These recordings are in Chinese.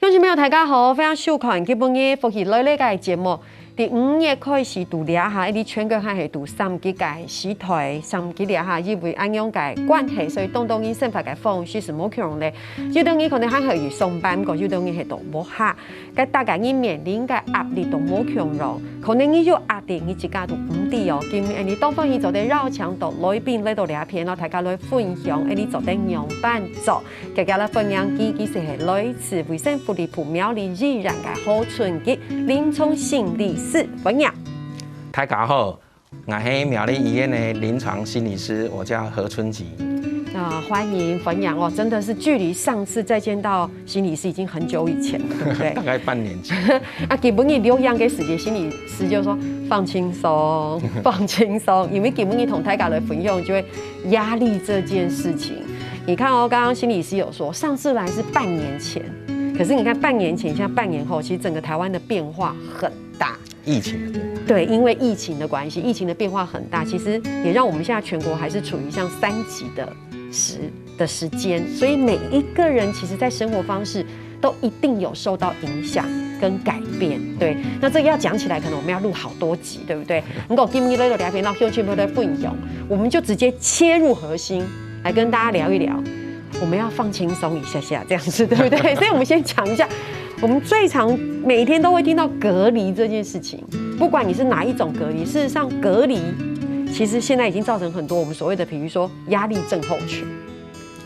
乡亲朋友大家好，非常收看今本日福气来个节目。第5月开始度俩下，一啲全国还系度3几届市台，3几俩下，因为安样嘅关系，所以当因生活嘅方式是冇强咧。有當然可能還可以上班，個有當然係度冇下。咁大家你面臨嘅壓力都冇強咯，可能你有壓力，你自家都唔知哦。今日你當方伊做啲繞牆度來邊嚟到兩片咯，大家來分享，你做啲樣板做，大家來分享其實係來自衛生福利部苗栗宜然嘅好春節臨床心理師分享。大家好，我係苗栗醫院的臨床心理師，我叫何春吉。歡迎分享哦，真的是距離上次再見到心理師已經很久以前了，對不對？大概半年前。基本你留樣給時間心理師就說放輕鬆，放輕鬆，因為基本你同大家來分享，就會壓力這件事情。你看哦，剛剛心理師有說，上次來是半年前，可是你看半年前，現在半年後，其實整個台灣的變化很大。疫情的對，因為疫情的關係，疫情的變化很大，其實也讓我們現在全國還是處於像3級的時間，所以每一個人其實在生活方式都一定有受到影響跟改變。對，那這個要講起來，可能我們要錄好多集，對不對？如果今日來到兩邊，讓鄉親朋友來分享，我們就直接切入核心，來跟大家聊一聊。我們要放輕鬆一下下，這樣子，對不對？所以我們先講一下，我們最常每天都會聽到隔離這件事情，不管你是哪一種隔離，事實上隔離其實現在已經造成很多我們所謂的，比如說壓力症候群。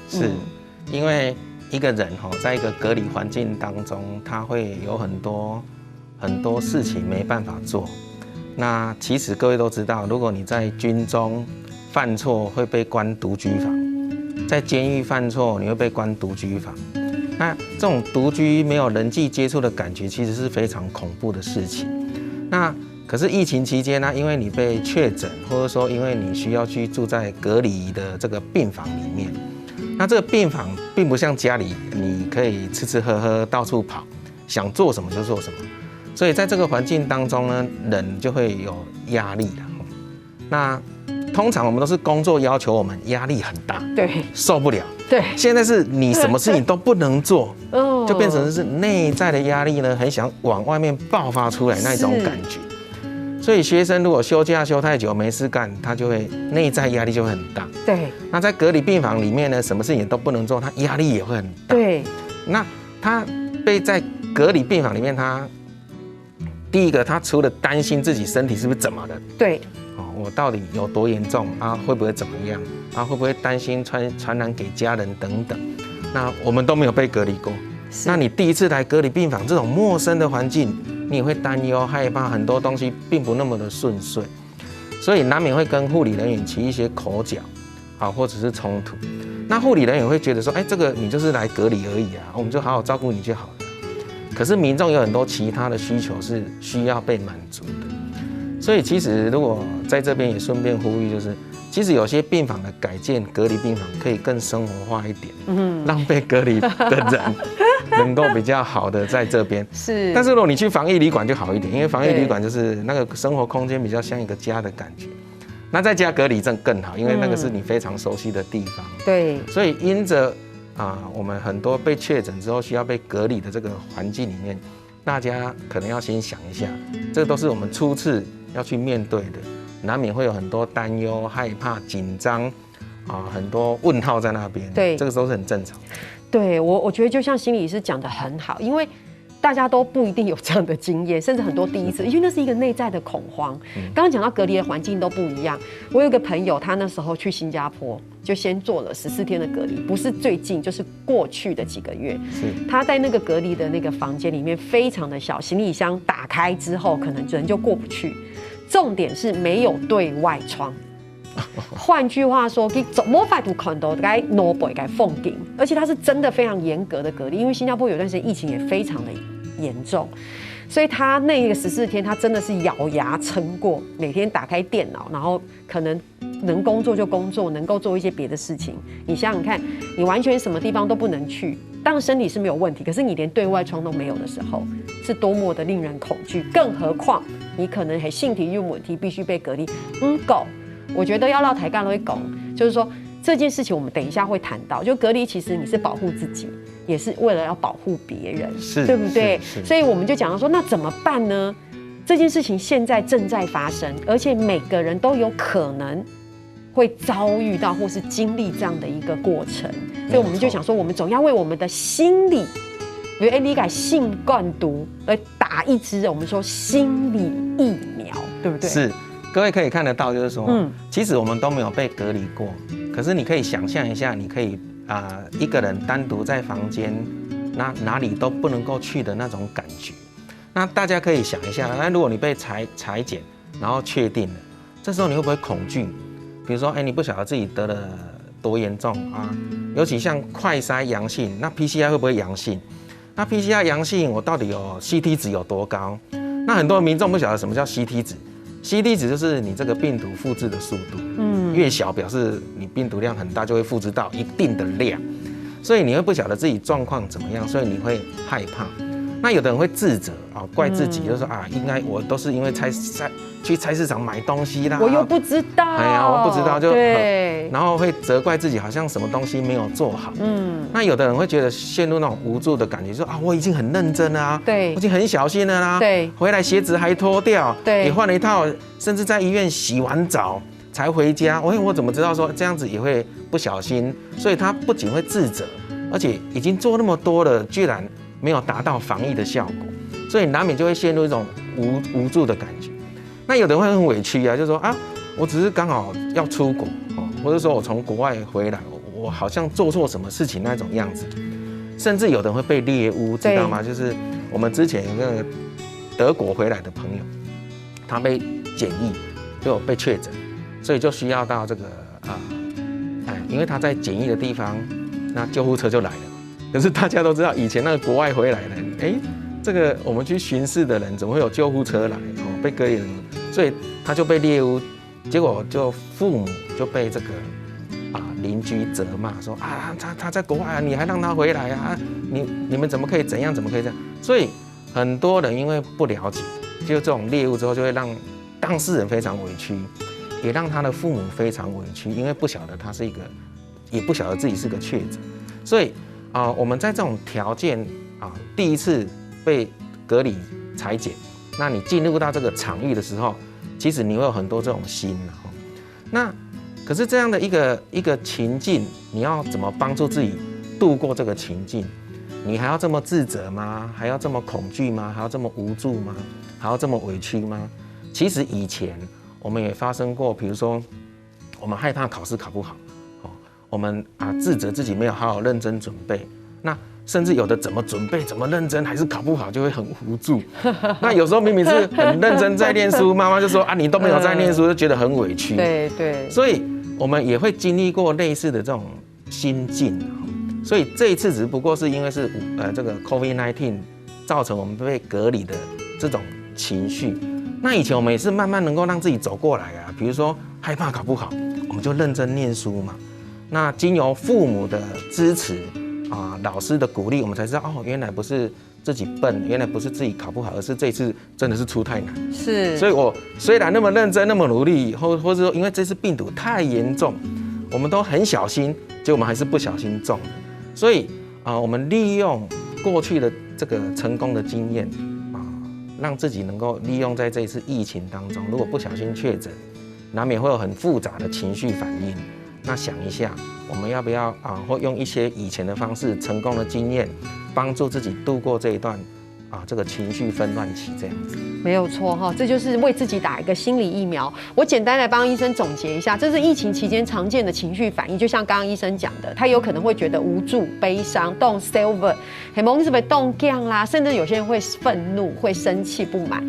是因為一個人在一個隔離環境當中，他會有很多事情沒辦法做。那其實各位都知道，如果你在軍中犯錯會被關獨居房，在監獄犯錯你會被關獨居房。那這種獨居沒有人際接觸的感覺，其實是非常恐怖的事情。那可是疫情期間呢，因為你被確診，或者說因為你需要去住在隔離的這個病房裡面，那這個病房並不像家裡，你可以吃吃喝喝到處跑，想做什麼就做什麼。所以在這個環境當中呢，人就會有壓力了。那通常我們都是工作要求我們壓力很大，對，受不了。對，現在是你什麼事情都不能做，就變成是內在的壓力呢，很想往外面爆發出來那種感覺。所以學生如果休假休太久沒事幹，他就會內在壓力就會很大。對，那在隔離病房裡面呢，什麼事情也都不能做，他壓力也會很大。對，那他被在隔離病房裡面，他第一個，他除了擔心自己身體是不是怎麼了，對，我到底有多嚴重啊？會不會怎麼樣啊？會不會擔心傳染給家人等等？那我們都沒有被隔離過。那你第一次來隔離病房，這種陌生的環境，你也會擔憂、害怕，很多東西並不那麼的順遂，所以難免會跟護理人員起一些口角，啊，或者是衝突。那護理人員會覺得說，這個你就是來隔離而已啊，我們就好好照顧你就好了。可是民眾有很多其他的需求是需要被滿足的，所以其實如果在這邊也順便呼籲，就是其實有些病房的改建隔離病房可以更生活化一點，讓被隔離的人能夠比較好的在這邊。是，但是如果你去防疫旅館就好一點，因為防疫旅館就是那個生活空間比較像一個家的感覺。那在家隔離更好，因為那個是你非常熟悉的地方。對，所以因着我們很多被確診之後需要被隔離的這個環境裡面，大家可能要先想一下，這都是我們初次要去面對的，難免會有很多擔憂、害怕、緊張很多問號在那邊。對，這個都是很正常。對，我覺得就像心理師講得很好，因為大家都不一定有這樣的經驗，甚至很多第一次，因為那是一個內在的恐慌。剛剛講到隔離的環境都不一樣，我有一個朋友，他那時候去新加坡，就先做了14天的隔離，不是最近，就是過去的幾個月。他在那個隔離的那個房間裡面非常的小，行李箱打開之後，可能人就過不去。重點是沒有對外窗。換句話說，冇法度看到該內部嘅風景，而且它是真的非常嚴格的隔離，因為新加坡有段時間疫情也非常的嚴重，所以他那個14天，他真的是咬牙撐過，每天打開電腦，然後可能能工作就工作，能夠做一些別的事情。你想想看，你完全什麼地方都不能去，當然身體是沒有問題，可是你連對外窗都沒有的時候，是多麼的令人恐懼。更何況你可能係身體有問題，必須被隔離。我覺得要讓台幹會講，就是說這件事情我們等一下會談到，就隔離其實你是保護自己，也是为了要保护别人，是，对不对？是所以我们就讲到说，那怎么办呢？这件事情现在正在发生，而且每个人都有可能会遭遇到或是经历这样的一个过程，所以我们就想说，我们总要为我们的心理，比如你改性冠毒来打一支我们说心理疫苗，对不对？是，各位可以看得到，就是说，其实我们都没有被隔离过，可是你可以想象一下，你可以一个人单独在房间，那哪里都不能够去的那种感觉。那大家可以想一下，那如果你被裁剪，然后确定了，这时候你会不会恐惧？比如说，你不晓得自己得了多严重啊？尤其像快筛阳性，那 PCR 会不会阳性？那 PCR 阳性，我到底有 CT 值有多高？那很多民众不晓得什么叫 CT 值。CT 值就是你这个病毒复制的速度，越小表示你病毒量很大，就会复制到一定的量，所以你会不晓得自己状况怎么样，所以你会害怕。那有的人会自责啊，怪自己，就是说应该我都是因为去菜市场买东西啦，我又不知道，我不知道就对，然后会责怪自己，好像什么东西没有做好。那有的人会觉得陷入那种无助的感觉，说我已经很认真了啊，对，我已经很小心了啦，对，回来鞋子还脱掉，对，也换了一套，甚至在医院洗完澡才回家。我怎么知道说这样子也会不小心？所以他不仅会自责，而且已经做那么多了，居然没有达到防疫的效果，所以难免就会陷入一种无助的感觉。那有的人会很委屈啊，就说我只是刚好要出国或者说我从国外回来，我好像做错什么事情那种样子，甚至有的人会被猎巫，知道吗？就是我们之前有个德国回来的朋友，他被检疫就被确诊，所以就需要到这个因为他在检疫的地方，那救护车就来了。可是大家都知道，以前那个国外回来的人，这个我们去巡视的人怎么会有救护车来？被隔离人，所以他就被猎巫，结果就父母就被这个邻居责骂说他在国外你还让他回来啊？你们怎么可以怎样？怎么可以这样？所以很多人因为不了解，就这种猎巫之后，就会让当事人非常委屈，也让他的父母非常委屈，因为不晓得他是一个，也不晓得自己是个确诊，所以我们在这种条件第一次被隔离裁剪，那你进入到这个场域的时候，其实你会有很多这种心那可是这样的一个情境，你要怎么帮助自己度过这个情境？你还要这么自责吗？还要这么恐惧吗？还要这么无助吗？还要这么委屈吗？其实以前我们也发生过，比如说我们害怕考试考不好，我们自责自己没有好好认真准备，那甚至有的怎么准备怎么认真还是考不好，就会很无助。那有时候明明是很认真在念书，妈妈就说你都没有在念书，就觉得很委屈。对，所以我们也会经历过类似的这种心境。所以这一次只不过是因为是这个 COVID-19 造成我们被隔离的这种情绪。那以前我们也是慢慢能够让自己走过来啊，比如说害怕考不好，我们就认真念书嘛。那经由父母的支持老师的鼓励，我们才知道原来不是自己笨，原来不是自己考不好，而是这一次真的是出太难。是，所以我虽然那么认真那么努力，或者说因为这次病毒太严重，我们都很小心，结果我们还是不小心中了。所以我们利用过去的这个成功的经验让自己能够利用在这一次疫情当中，如果不小心确诊，难免会有很复杂的情绪反应。那想一下，我们要不要或用一些以前的方式、成功的经验，帮助自己度过这一段这个情绪纷乱期，这样子没有错这就是为自己打一个心理疫苗。我简单来帮医生总结一下，这是疫情期间常见的情绪反应，就像刚刚医生讲的，他有可能会觉得无助、悲伤、动 silver， 很容易是被动降啦，甚至有些人会愤怒、会生气、不满。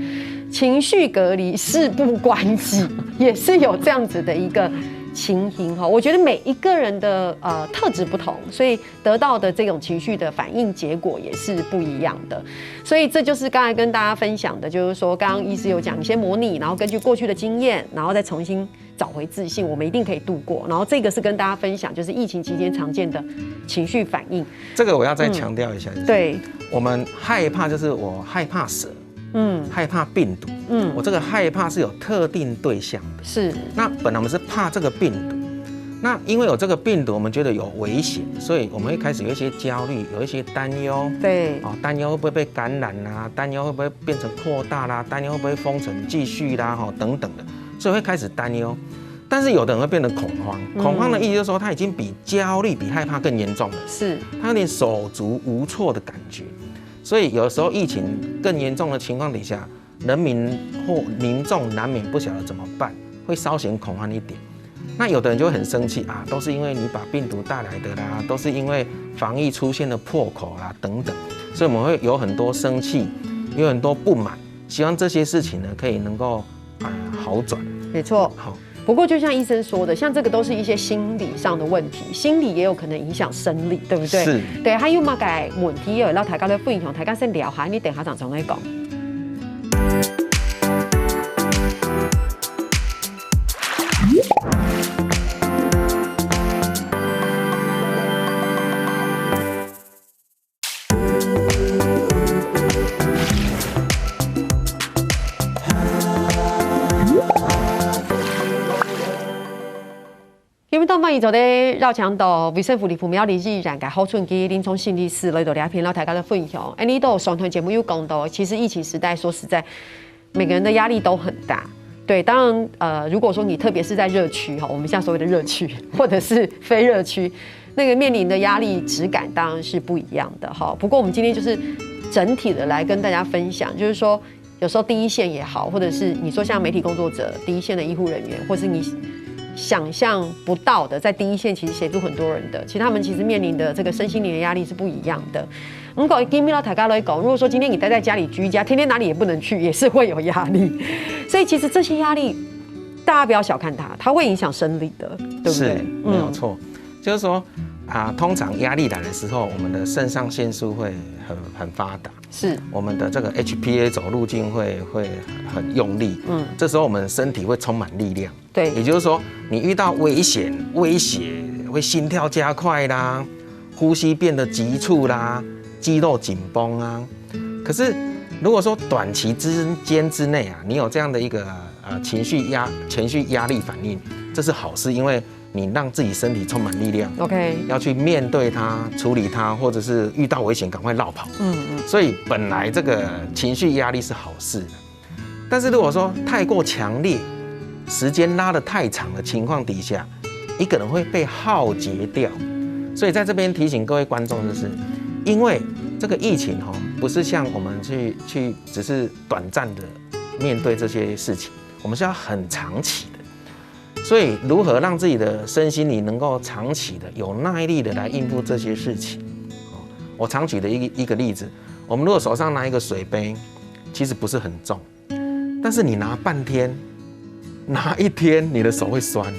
情绪隔离、事不关己，也是有这样子的一个情形我觉得每一个人的特质不同，所以得到的这种情绪的反应结果也是不一样的。所以这就是刚才跟大家分享的，就是说刚刚医师有讲一些模拟，然后根据过去的经验，然后再重新找回自信，我们一定可以度过。然后这个是跟大家分享，就是疫情期间常见的情绪反应。这个我要再强调一下，对，我们害怕就是我害怕蛇。害怕病毒。我这个害怕是有特定对象的。是。那本来我们是怕这个病毒，那因为有这个病毒，我们觉得有危险，所以我们会开始有一些焦虑，有一些担忧。对，担忧会不会被感染啦？担忧会不会变成扩大啦？担忧会不会封城继续啦？等等的，所以会开始担忧。但是有的人会变得恐慌，恐慌的意思就是说，他已经比焦虑、比害怕更严重了，是，他有点手足无措的感觉。所以有时候疫情更严重的情况底下，人民或民众难免不晓得怎么办，会稍显恐慌一点。那有的人就会很生气啊，都是因为你把病毒带来的啦，都是因为防疫出现了破口啦等等，所以我们会有很多生气，有很多不满，希望这些事情呢可以能够好转。没错，好。不过就像医生说的，像这个都是一些心理上的问题，心理也有可能影响生理，对不对？是。对，还有嘛个问题要大家来分享，大家先聊下，你等下常来讲。到晚就咧绕墙道卫生福利部苗栗依然嘅好春基临床心理师嚟到聊天，然后大家的分享。呢度上堂节目有讲到，其实疫情时代说实在，每个人的压力都很大。对，当然如果说你特别是在热区哈，我们现在所谓的热区或者是非热区，那个面临的压力质感当然是不一样的哈。不过我们今天就是整体的来跟大家分享，就是说有时候第一线也好，或者是你说像媒体工作者、第一线的医护人员，或是你想象不到的，在第一线其实协助很多人的，其实他们其实面临的这个身心灵的压力是不一样的。如果今天大家来讲，如果说今天你待在家里居家，天天哪里也不能去，也是会有压力。所以其实这些压力，大家不要小看它会影响生理的，对不对？是，没有错。就是说通常压力来的时候，我们的肾上腺素会很发达，是我们的这个 HPA 走路径会很用力，这时候我们身体会充满力量，对，也就是说你遇到威胁会心跳加快啦，呼吸变得急促啦，肌肉紧绷啊。可是如果说短期之内你有这样的一个情绪压力反应，这是好事，因为你让自己身体充满力量 ，OK， 要去面对它、处理它，或者是遇到危险赶快绕跑。所以本来这个情绪压力是好事的，但是如果说太过强烈，时间拉得太长的情况底下，一个人会被耗竭掉。所以在这边提醒各位观众，就是因为这个疫情不是像我们去只是短暂的面对这些事情，我们是要很长期的。所以，如何让自己的身心灵能够长期的、有耐力的来应付这些事情？我常举的一个例子，我们如果手上拿一个水杯，其实不是很重，但是你拿半天、拿一天，你的手会酸、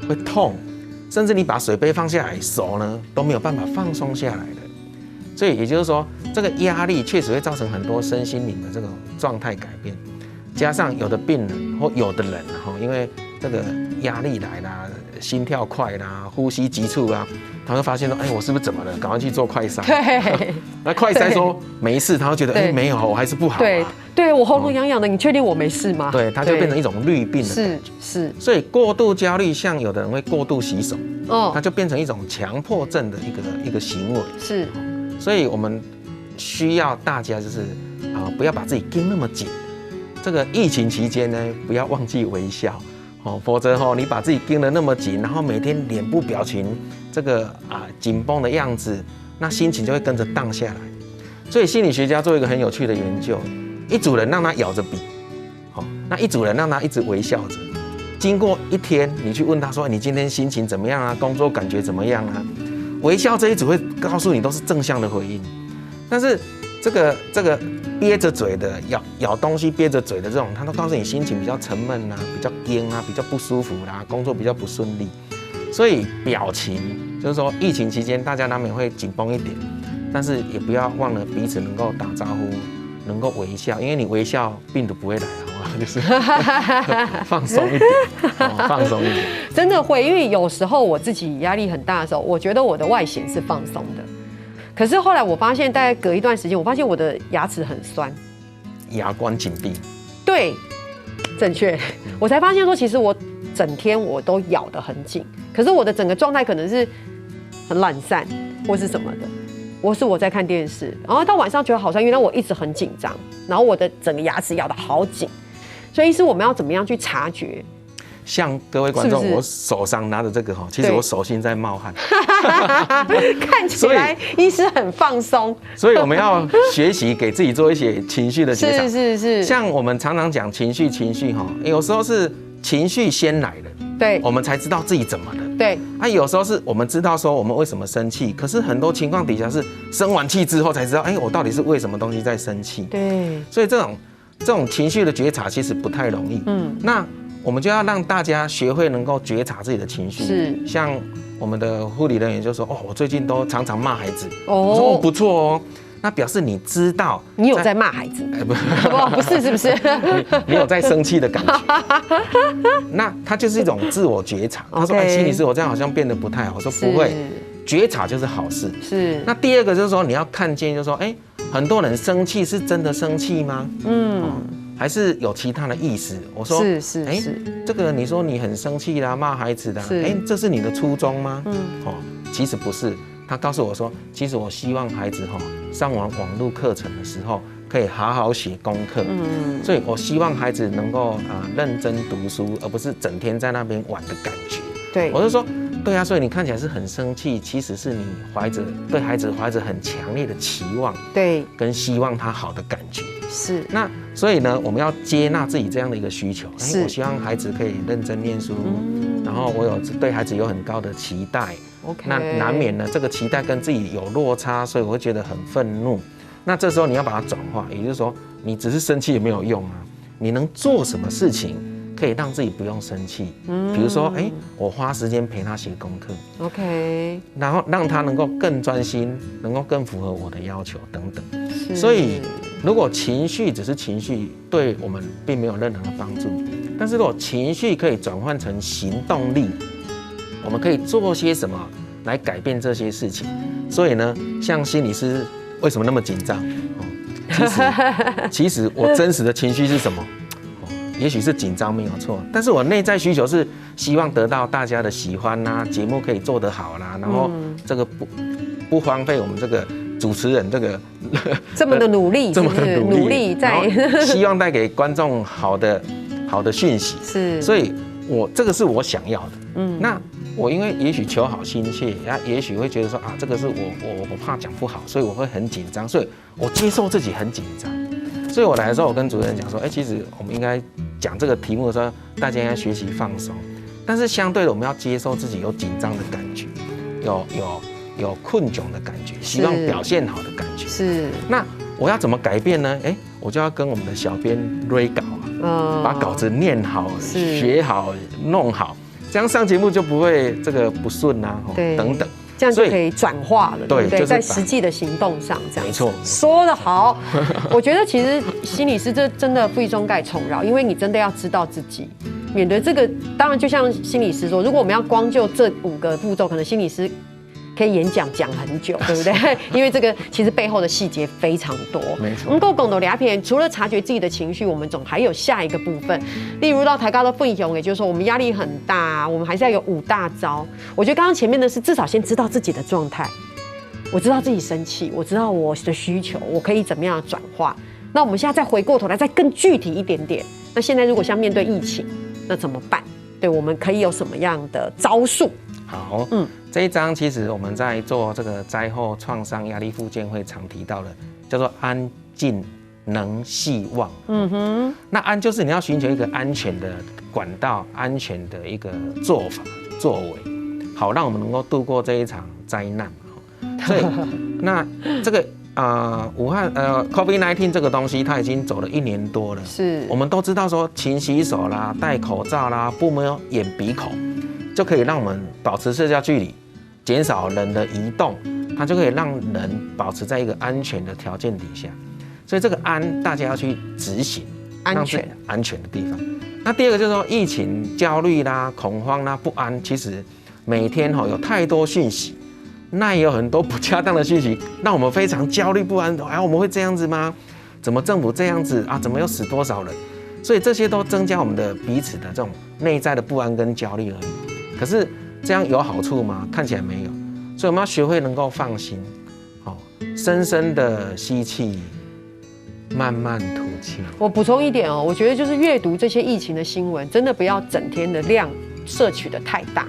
会痛，甚至你把水杯放下来，手呢都没有办法放松下来的。所以，也就是说，这个压力确实会造成很多身心灵的这种状态改变。加上有的病人或有的人因为这个压力来啦，心跳快啦，呼吸急促啊，他会发现说，我是不是怎么了？赶快去做快筛。对，那快筛说没事，他会觉得没有，我还是不好。对，我喉咙痒痒的，你确定我没事吗？对，他就变成一种虑病的感觉。是。所以过度焦虑，像有的人会过度洗手，它就变成一种强迫症的一个行为。是。所以我们需要大家就是不要把自己盯那么紧。这个疫情期间呢，不要忘记微笑，否则你把自己盯得那么紧，然后每天脸部表情这个紧绷的样子，那心情就会跟着荡下来。所以心理学家做一个很有趣的研究，一组人让他咬着笔，那一组人让他一直微笑着。经过一天，你去问他说：“你今天心情怎么样啊？工作感觉怎么样啊？”微笑这一组会告诉你都是正向的回应，但是这个憋着嘴的咬东西憋着嘴的这种，他都告诉你心情比较沉闷啦，比较硬啊，比较不舒服啦，工作比较不顺利。所以表情就是说，疫情期间大家难免会紧绷一点，但是也不要忘了彼此能够打招呼，能够微笑，因为你微笑病毒不会来，好吗？就是放松一点，放松一点。真的会，因为有时候我自己压力很大的时候，我觉得我的外显是放松的。可是后来我发现，大概隔一段时间，我发现我的牙齿很酸，牙关紧闭。对，正确。我才发现说，其实我整天我都咬得很紧，可是我的整个状态可能是很懒散或是什么的。我在看电视，然后到晚上觉得好酸，因为我一直很紧张，然后我的整个牙齿咬得好紧。所以医师，我们要怎么样去察觉？像各位观众，是不是我手上拿着这个哈，其实我手心在冒汗，看起来医师很放松。所以我们要学习给自己做一些情绪的觉察。是。像我们常常讲情绪哈，有时候是情绪先来的，对，我们才知道自己怎么了。对，有时候是我们知道说我们为什么生气，可是很多情况底下是生完气之后才知道，我到底是为什么东西在生气。对，所以这种情绪的觉察其实不太容易。那我们就要让大家学会能够觉察自己的情绪。是，像我们的护理人员就说：“我最近都常常骂孩子。”我说：“不错哦。”那表示你知道你有在骂孩子，不是，是不是？你有在生气的感觉。那它就是一种自我觉察。他说：“心理师，我这样好像变得不太好。”我说：“不会，觉察就是好事。”是。那第二个就是说，你要看见，就是说，很多人生气是真的生气吗？还是有其他的意思？我说是，这个你说你很生气啦，骂孩子啦，这是你的初衷吗？其实不是。他告诉我说，其实我希望孩子上完网络课程的时候，可以好好写功课。所以我希望孩子能够认真读书，而不是整天在那边玩的感觉。对，我就说，对啊，所以你看起来是很生气，其实是你对孩子怀着很强烈的期望，对，跟希望他好的感觉。是。那所以呢，我们要接纳自己这样的一个需求。我希望孩子可以认真念书，然后我对孩子有很高的期待。那难免呢，这个期待跟自己有落差，所以我会觉得很愤怒。那这时候你要把它转化，也就是说，你只是生气也没有用啊。你能做什么事情可以让自己不用生气？比如说，我花时间陪他写功课 ，OK， 然后让他能够更专心，能够更符合我的要求等等。所以，如果情绪只是情绪，对我们并没有任何的帮助。但是如果情绪可以转换成行动力，我们可以做些什么来改变这些事情？所以呢，像心理师为什么那么紧张？其实我真实的情绪是什么？也许是紧张没有错，但是我内在需求是希望得到大家的喜欢啦，节目可以做得好啦，然后这个不荒废我们这个主持人这么的努力，这么的努力在希望带给观众好的讯息。是，所以这个是我想要的。那我因为也许求好心切，也许会觉得说这个是我怕讲不好，所以我会很紧张，所以我接受自己很紧张。所以我来的时候，我跟主持人讲说，其实我们应该讲这个题目的时候，大家应该学习放松，但是相对的，我们要接受自己有紧张的感觉，有困窘的感觉，希望表现好的感觉。是。那我要怎么改变呢？我就要跟我们的小编蕊稿把稿子念好、学好、弄好。这样上节目就不会这个不顺啊，等等，这样就可以转化了，对不对？就是在实际的行动上，这样没错，说得好。我觉得其实心理师这真的负重盖重绕，因为你真的要知道自己，免得这个当然就像心理师说，如果我们要光就这5个步骤，可能心理师可以演讲很久，对不对？因为这个其实背后的细节非常多。没错。能够讲到两篇，除了察觉自己的情绪，我们总还有下一个部分，例如到台高的分享，也就是说我们压力很大，我们还是要有5大招。我觉得刚刚前面的是至少先知道自己的状态，我知道自己生气，我知道我的需求，我可以怎么样转化。那我们现在再回过头来，再更具体一点点。那现在如果像面对疫情，那怎么办？对，我们可以有什么样的招数？好，这一章其实我们在做这个灾后创伤压力复健会常提到的，叫做安静能希望。那安就是你要寻求一个安全的管道，安全的一个作为，好让我们能够度过这一场灾难。所以，那这个武汉COVID-19 这个东西，它已经走了1年多了。是，我们都知道说勤洗手啦、戴口罩啦、不摸眼鼻口，就可以让我们保持社交距离，减少人的移动，它就可以让人保持在一个安全的条件底下。所以这个安，大家要去执行，安全的地方。那第二个就是说，疫情焦虑啦、恐慌啦、不安，其实每天有太多讯息，那也有很多不恰当的讯息，让我们非常焦虑不安。我们会这样子吗？怎么政府这样子啊？怎么又死多少人？所以这些都增加我们的彼此的这种内在的不安跟焦虑而已。可是这样有好处吗？看起来没有，所以我们要学会能够放心，深深的吸气，慢慢吐气。我补充一点哦，我觉得就是阅读这些疫情的新闻，真的不要整天的量摄取的太大。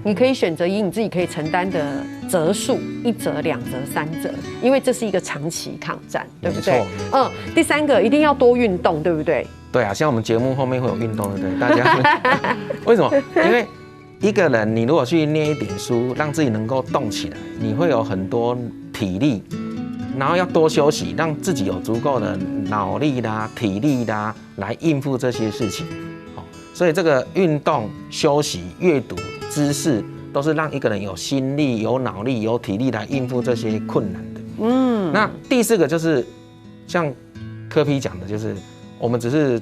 你可以选择以你自己可以承担的则数，1则、2则、3则，因为这是一个长期抗战，对不对？第3个一定要多运动，对不对？对啊，像我们节目后面会有运动，对不对？大家为什么？因为一个人，你如果去念一点书，让自己能够动起来，你会有很多体力，然后要多休息，让自己有足够的脑力啦、体力啦来应付这些事情。所以这个运动、休息、阅读、知识，都是让一个人有心力、有脑力、有体力来应付这些困难的。那第4个就是像柯 P 讲的，就是我们只是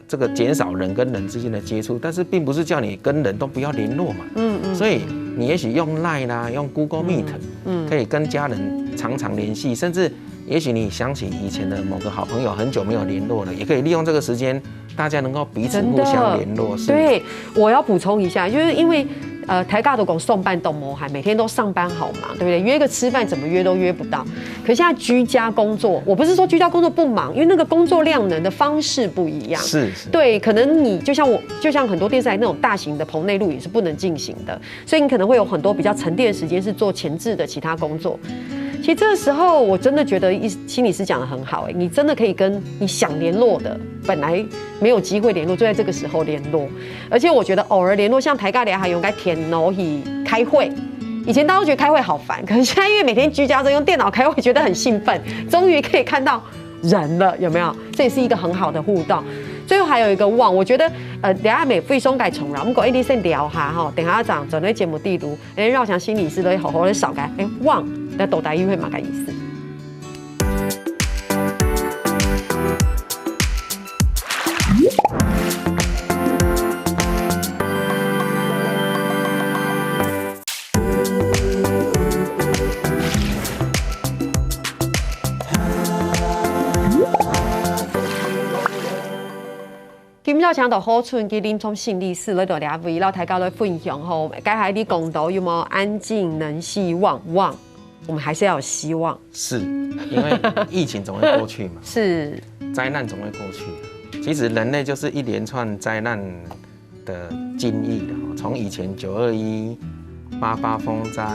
这个减少人跟人之间的接触，但是并不是叫你跟人都不要联络嘛。所以你也许用 LINE 啦，用 Google Meet，可以跟家人常常联系，甚至也许你想起以前的某个好朋友很久没有联络了，也可以利用这个时间，大家能够彼此互相联络。对，我要补充一下，就是因为台大的工送办动模还每天都上班好忙，对不对？约个吃饭怎么约都约不到。可现在居家工作，我不是说居家工作不忙，因为那个工作量能的方式不一样。是。对，可能你就像很多电视台那种大型的棚内录影是不能进行的，所以你可能会有很多比较沉淀的时间是做前置的其他工作。其实这个时候，我真的觉得心理师讲得很好，你真的可以跟你想联络的，本来没有机会联络，就在这个时候联络。而且我觉得偶尔联络，像台大联还用该填脑去开会。以前大家都觉得开会好烦，可是现在因为每天居家中用电脑开会，觉得很兴奋，终于可以看到人了，有没有？这也是一个很好的互动。最后还有一个望，我觉得等下每费松改重了，我们讲一定先聊下哈，等下讲整个节目地图，绕翔心理师都会好好的少改，望那斗大意会嘛个意思。今朝請到好處嘅臨床心理師嚟到兩位，然後大家來分享吼，該喺啲講到有冇安靜能希望？我們還是要有希望。是，因為疫情總會過去嘛。是。災難總會過去。其實人類就是一連串災難的經歷的，從以前921、88風災、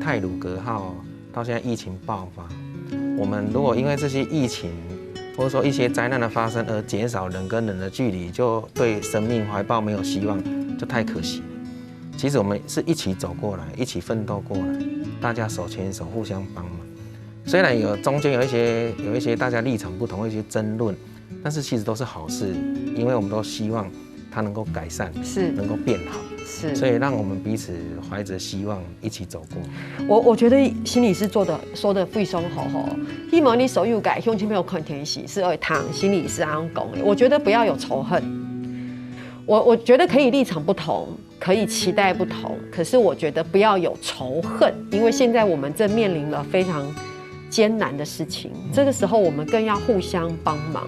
太魯閣號，到現在疫情爆發，我們如果因為這些疫情，或者說一些災難的發生而減少人跟人的距離，就對生命懷抱沒有希望，就太可惜了。其實我們是一起走過來，一起奮鬥過來，大家手牽手互相幫忙。雖然中間有一些大家立場不同，有一些爭論，但是其實都是好事，因為我們都希望它能夠改善，是能夠變好。是，所以讓我們彼此懷着希望一起走過。我覺得心理師說得非常好，希望你所有嘅鄉親朋友看電視是會聽心理師講的。我覺得不要有仇恨，我覺得可以立場不同，可以期待不同，可是我覺得不要有仇恨，因為現在我們正面臨了非常艱難的事情，這個時候我們更要互相幫忙，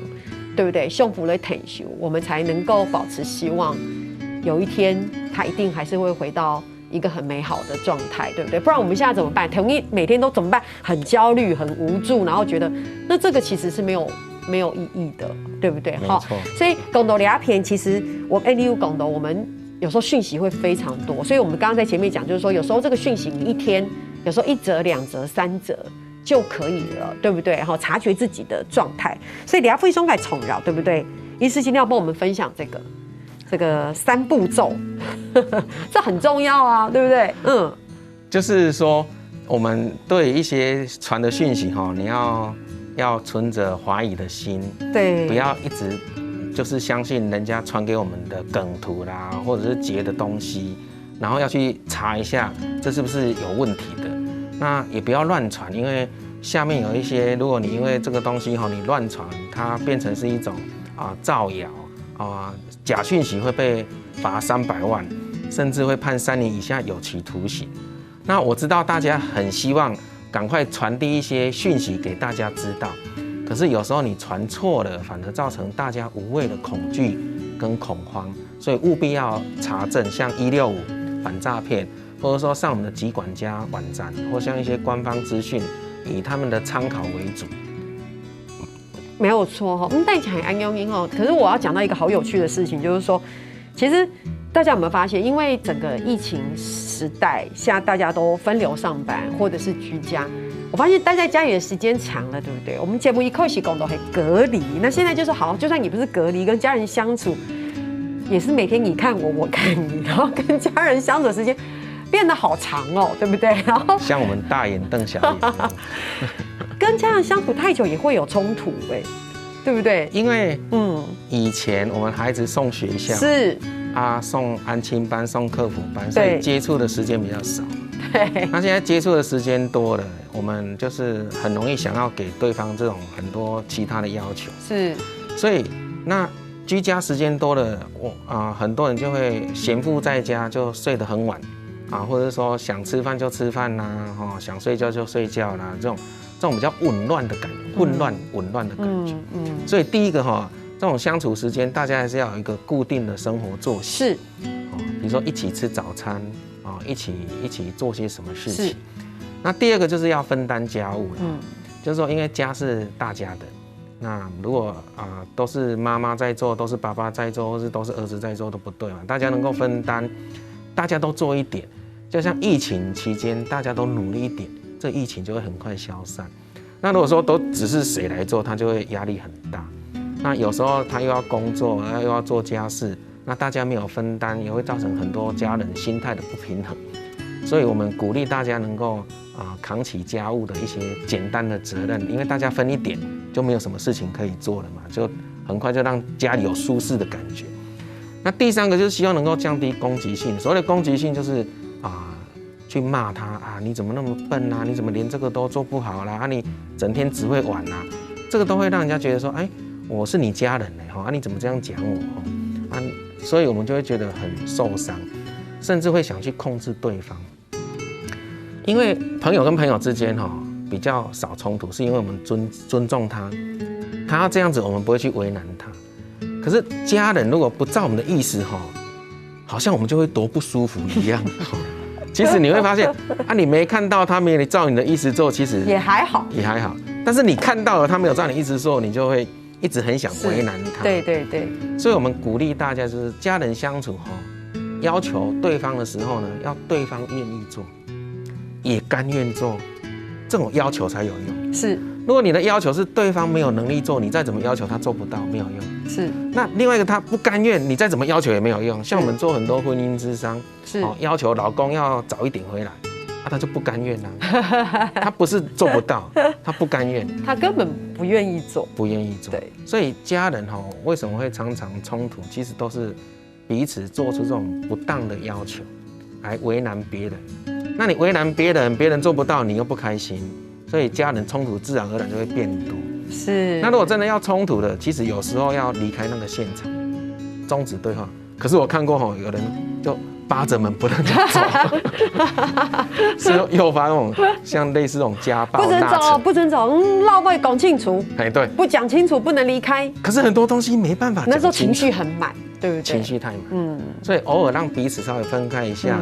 對不對？幸福的挺修，我們才能夠保持希望。有一天，他一定還是會回到一個很美好的狀態，對不對？不然我們現在怎麼辦？同意每天都怎麼辦？很焦慮、很無助，然後覺得那這個其實是沒有意義的，對不對？沒錯。所以講到兩篇，其實我ADU講到我們有時候訊息會非常多，所以我們剛剛在前面講，就是說有時候這個訊息你一天，有時候1則、2則、3則就可以了，對不對？然後察覺自己的狀態，所以兩份鬆開重擾，對不對？醫師今天要幫我們分享這個3步驟，這很重要啊，對不對？就是說，我們對一些傳的訊息哈，你要存着懷疑的心，對，不要一直就是相信人家傳給我們的梗圖啦，或者是截的東西，然後要去查一下這是不是有問題的。那也不要亂傳，因為下面有一些，如果你因為這個東西哈，你亂傳，它變成是一種造謠。假訊息會被罰300萬，甚至會判3年以下有期徒刑。那我知道大家很希望趕快傳遞一些訊息給大家知道，可是有時候你傳錯了，反而造成大家無謂的恐懼跟恐慌，所以務必要查證，像165反诈骗，或者说上我们的疾管家网站，或像一些官方资讯，以他们的参考为主。没有错哈，但讲安庸英哦，可是我要讲到一个好有趣的事情，就是说，其实大家有没有发现，因为整个疫情时代，现在大家都分流上班或者是居家，我发现待在家里的时间长了，对不对？我们节目一开始讲都很隔离，那现在就是好，就算你不是隔离，跟家人相处，也是每天你看我，我看你，然后跟家人相处的时间变得好长哦，对不对？然后像我们大眼瞪小眼。跟家人相处太久也会有冲突对不对？因为以前我们孩子送学校是送安亲班、送课辅班，所以接触的时间比较少。对，那现在接触的时间多了，我们就是很容易想要给对方这种很多其他的要求。是，所以那居家时间多了，很多人就会闲赋在家，就睡得很晚或者说想吃饭就吃饭啦，想睡觉就睡觉啦，这种比较紊乱的感觉，紊乱的感觉。所以第一个这种相处时间，大家还是要有一个固定的生活作息。是，比如说一起吃早餐一起做些什么事情。那第二个就是要分担家务了。就是说因为家是大家的，那如果都是妈妈在做，都是爸爸在做，或是都是儿子在做都不对嘛。大家能够分担，大家都做一点，就像疫情期间大家都努力一点，这疫情就会很快消散。那如果说都只是谁来做，他就会压力很大。那有时候他又要工作，又要做家事，那大家没有分担，也会造成很多家人心态的不平衡。所以我们鼓励大家能够扛起家务的一些简单的责任，因为大家分一点，就没有什么事情可以做了嘛，就很快就让家里有舒适的感觉。那第三个就是希望能够降低攻击性，所谓的攻击性就是去骂他你怎么那么笨啊？你怎么连这个都做不好啦？你整天只会玩啊？这个都会让人家觉得说，我是你家人你怎么这样讲我所以我们就会觉得很受伤，甚至会想去控制对方。因为朋友跟朋友之间比较少冲突，是因为我们尊重他，他要这样子，我们不会去为难他。可是家人如果不照我们的意思好像我们就会多不舒服一样。其实你会发现你没看到他没有照你的意思做，其实也还好。但是你看到了他没有照你意思做，你就会一直很想为难他。对。所以我们鼓励大家就是家人相处要求对方的时候呢，要对方愿意做，也甘愿做，这种要求才有用。是。如果你的要求是对方没有能力做，你再怎么要求他做不到，没有用。是。那另外一个他不甘愿，你再怎么要求也没有用。像我们做很多婚姻諮商，是要求老公要早一点回来，他就不甘愿他不是做不到，他不甘愿，他根本不愿意做。对。所以家人为什么会常常冲突，其实都是彼此做出这种不当的要求，来为难别人。那你为难别人，别人做不到，你又不开心。所以家人冲突自然而然就会变多。是。那如果真的要冲突的，其实有时候要离开那个现场，终止对话。可是我看过有人就扒着门不让他走，是诱发那种像类似这种家暴。不准走，老外讲清楚。对。不讲清楚不能离开。可是很多东西没办法讲清楚。那时候情绪很满，对不对？情绪太满。所以偶尔让彼此稍微分开一下。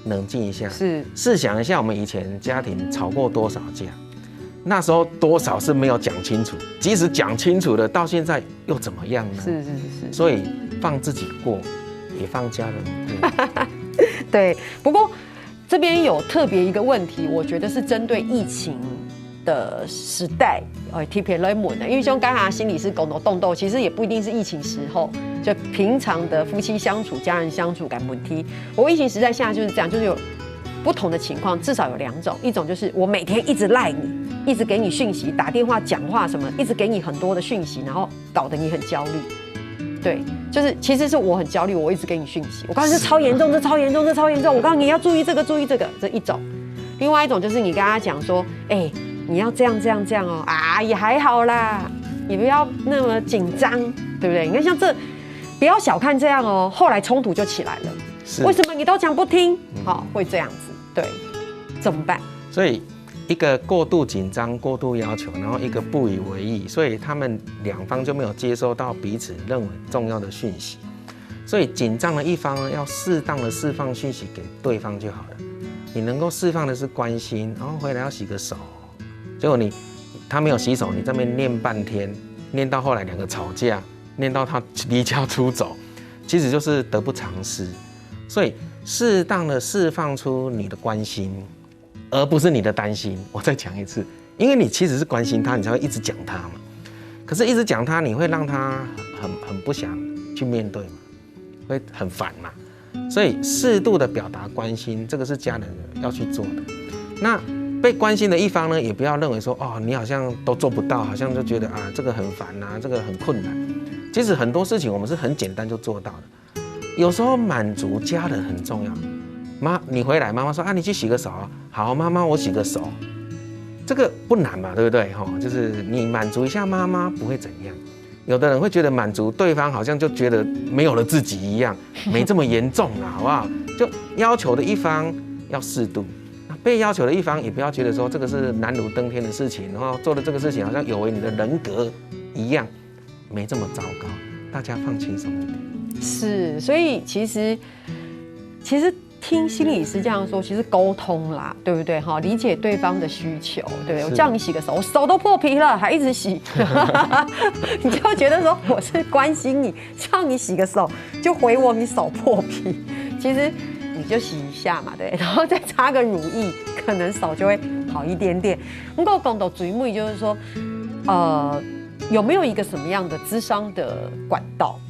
冷静一下，试想一下，我们以前家庭吵过多少架？那时候多少是没有讲清楚，即使讲清楚了，到现在又怎么样呢？是。所以放自己过，也放家人过。对。不过这边有特别一个问题，我觉得是针对疫情的时代，特别热门的，因为像刚才心理师讲的动斗，其实也不一定是疫情时候，就平常的夫妻相处、家人相处感问题。我疫情时代下就是这样，就是有不同的情况，至少有2种，一种就是我每天一直赖你，一直给你讯息、打电话、讲话什么，一直给你很多的讯息，然后搞得你很焦虑。对，就是其实是我很焦虑，我一直给你讯息，我告诉你这超严重，这超严重，这超严重，我告诉你要注意这个，注意这个，这一种。另外一种就是你跟他讲说，你要这样也还好啦，你不要那么紧张，对不对？你看像这，不要小看这样后来冲突就起来了。为什么你都讲不听？会这样子，对，怎么办？所以一个过度紧张、过度要求，然后一个不以为意，所以他们2方就没有接收到彼此认为重要的讯息。所以紧张的一方呢，要适当的释放讯息给对方就好了。你能够释放的是关心，然后回来要洗个手，结果他没有洗手，你这边念半天，念到后来2个吵架，念到他离家出走，其实就是得不偿失。所以适当的释放出你的关心，而不是你的担心。我再讲一次，因为你其实是关心他，你才会一直讲他嘛。可是，一直讲他，你会让他很不想去面对嘛，会很烦嘛。所以适度的表达关心，这个是家人要去做的。那被关心的一方呢，也不要认为说哦，你好像都做不到，好像就觉得啊这个很烦啊，这个很困难。其实很多事情我们是很简单就做到的。有时候满足家人很重要。你回来，妈妈说啊，你去洗个手啊。好，妈妈我洗个手，这个不难嘛，对不对？就是你满足一下妈妈不会怎样。有的人会觉得满足对方，好像就觉得没有了自己一样，没这么严重啦，好不好？就要求的一方要适度，被要求的一方也不要觉得说这个是难如登天的事情，然后做的这个事情好像有违你的人格一样，没这么糟糕，大家放轻松一点。是，所以其实听心理师这样说，其实沟通啦，对不对？哈，理解对方的需求，对不对？我叫你洗个手，我手都破皮了，还一直洗，你就会觉得说我是关心你，叫你洗个手，就回我你手破皮，其实你就洗一下嘛，对，然后再擦个乳液，可能手就会好一点点。不过讲到最尾就是说，有没有一个什么样的諮商的管道？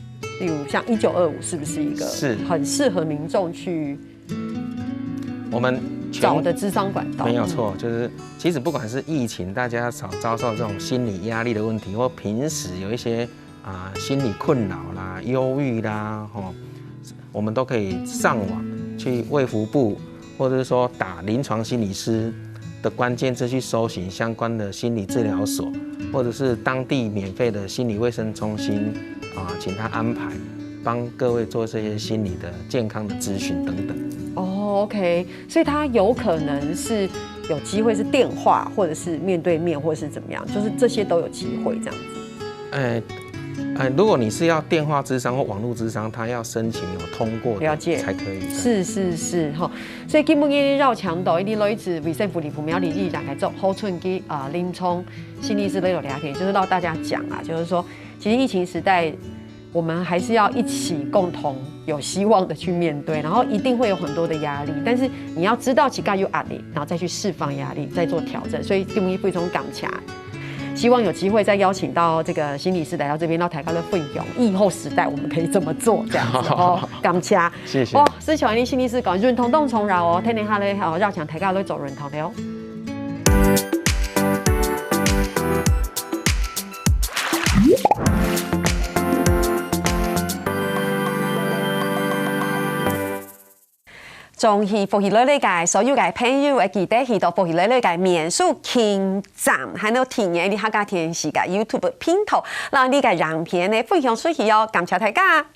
例如像1925，是不是一个很适合民众去？我们找的諮商管道没有错，就是其实不管是疫情，大家少遭受这种心理压力的问题，或平时有一些心理困扰啦、忧郁啦，我们都可以上网去卫福部，或者是说打临床心理师的关键字去搜寻相关的心理治疗所，或者是当地免费的心理卫生中心请他安排，帮各位做这些心理的健康的咨询等等。OK， 所以他有可能是有机会是电话，或者是面对面，或者是怎么样，就是这些都有机会这样子。如果你是要电话諮商或网络諮商，他要申请有通过的才可以。是哈，所以基本上绕墙岛一定一直卫生福利部苗栗立长来做好寸给临床心理师都有聊天，就是让大家讲啊，就是说其实疫情时代，我们还是要一起共同有希望的去面对，然后一定会有很多的压力，但是你要知道自己有压力，然后再去释放压力，再做调整。所以基本上非常感谢，希望有机会再邀请到这个心理师来到这边，让大家的分享疫后时代我们可以怎么做这样子哦，感谢，谢谢。施巧安心理师讲润通动从饶哦，天天下咧绕墙大家都走润通的哦。中戲福喜樂呢界所有嘅朋友會記得去到福喜樂呢界面書傾站，喺度填嘅啲客家電視嘅 YouTube 片頭，讓呢個影片呢分享出去哦，感謝大家。